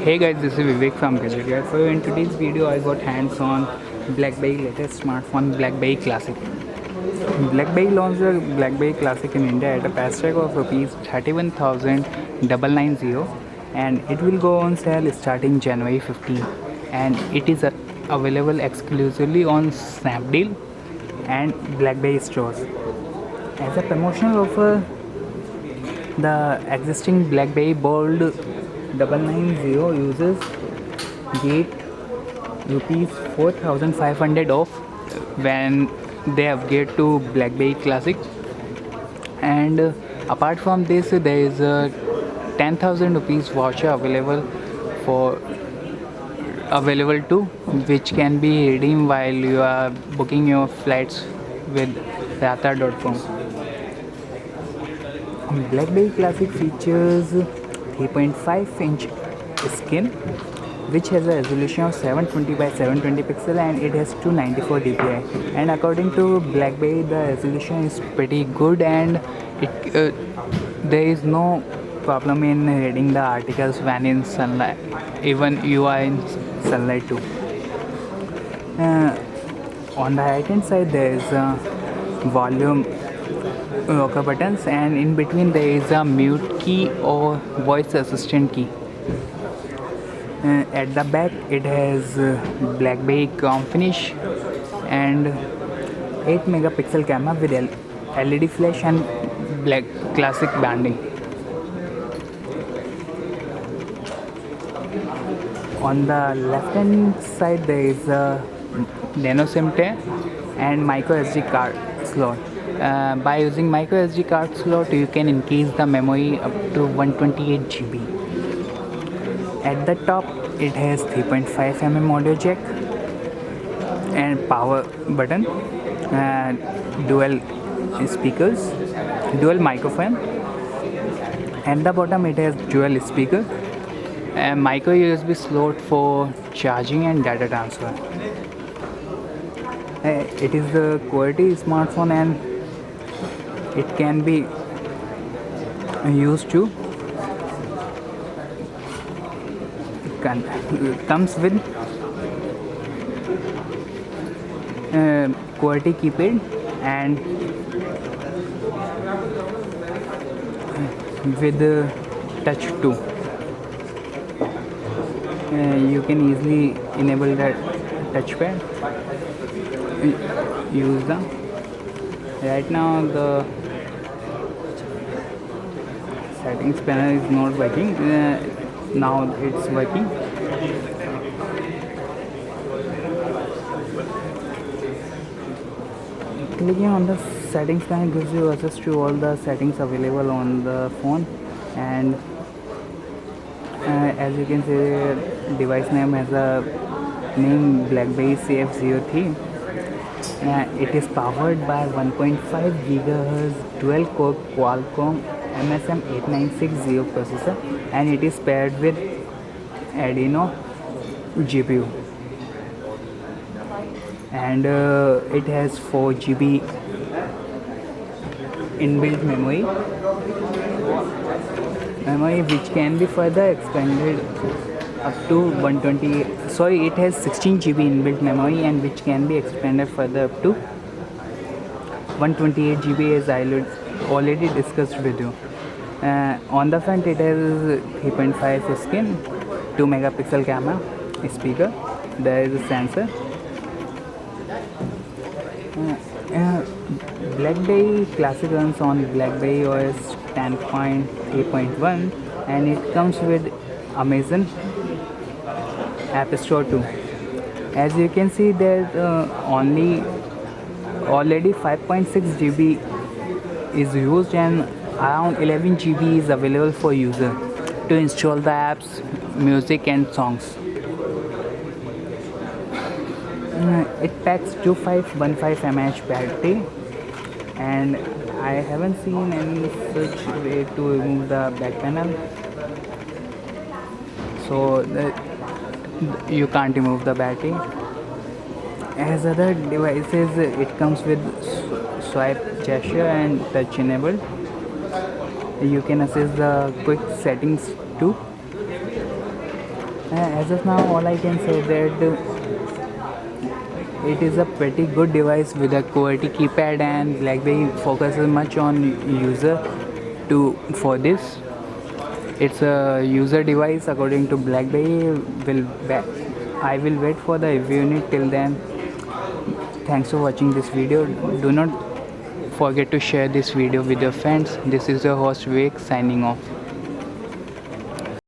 Hey guys, this is Vivek from Gadget Guy. So in today's video, I got hands on BlackBerry latest smartphone BlackBerry Classic. BlackBerry launched the BlackBerry Classic in India at a price tag of rupees 31,990, and it will go on sale starting January 15, and it is available exclusively on Snapdeal and BlackBerry stores. As a promotional offer, the existing BlackBerry Bold 990 users get rupees 4,500 off when they upgrade to BlackBerry Classic. And apart from this, there is a 10,000 rupees voucher for available too, which can be redeemed while you are booking your flights with Yatra.com. BlackBerry Classic features 3.5-inch screen, which has a resolution of 720 by 720 pixel, and it has 294 dpi. And according to BlackBerry, the resolution is pretty good, and there is no problem in reading the articles when in sunlight, even you are in sunlight too. On the right hand side, there is a volume rocker buttons, and in between there is a mute key or voice assistant key. At the back it has BlackBerry chrome finish and 8 megapixel camera with LED flash and black classic branding. On the left hand side there is a nano SIM tray and micro SD card slot. By using micro SD card slot, you can increase the memory up to 128 GB. At the top, it has 3.5 mm audio jack and power button, dual speakers, dual microphone. At the bottom, it has dual speaker and micro USB slot for charging and data transfer. It is the quality smartphone and it can be used to comes with QWERTY keypad and with touch too. You can easily enable that touchpad. Use them. Right now the settings panel is not working. Now it's working. Clicking on the settings panel gives you access to all the settings available on the phone, and as you can see, device name has a name BlackBerry CF03. It is powered by 1.5 GHz dual-core Qualcomm MSM8960 processor, and it is paired with Adreno GPU, and it has 4 GB inbuilt memory which can be further expanded up to 120. Sorry, it has 16 GB inbuilt memory and which can be expanded further up to 128 GB, as I already discussed with you. On the front it has 3.5 screen, 2 megapixel camera, speaker, there is a sensor. BlackBerry Classic runs on BlackBerry OS 10.3.1 and it comes with Amazon App Store too. As you can see, there already 5.6 GB is used and around 11 GB is available for user to install the apps, music and songs. It packs 2515 mAh battery, and I haven't seen any such way to remove the back panel, so you can't remove the battery. As other devices, it comes with swipe gesture and touch enabled. You can access the quick settings too. As of now, all I can say that it is a pretty good device with a QWERTY keypad, and BlackBerry focuses much on user to for this. It's a user device according to BlackBerry. I will wait for the review unit. Till then, thanks for watching this video. Do not forget to share this video with your friends. This is your host Vivek signing off.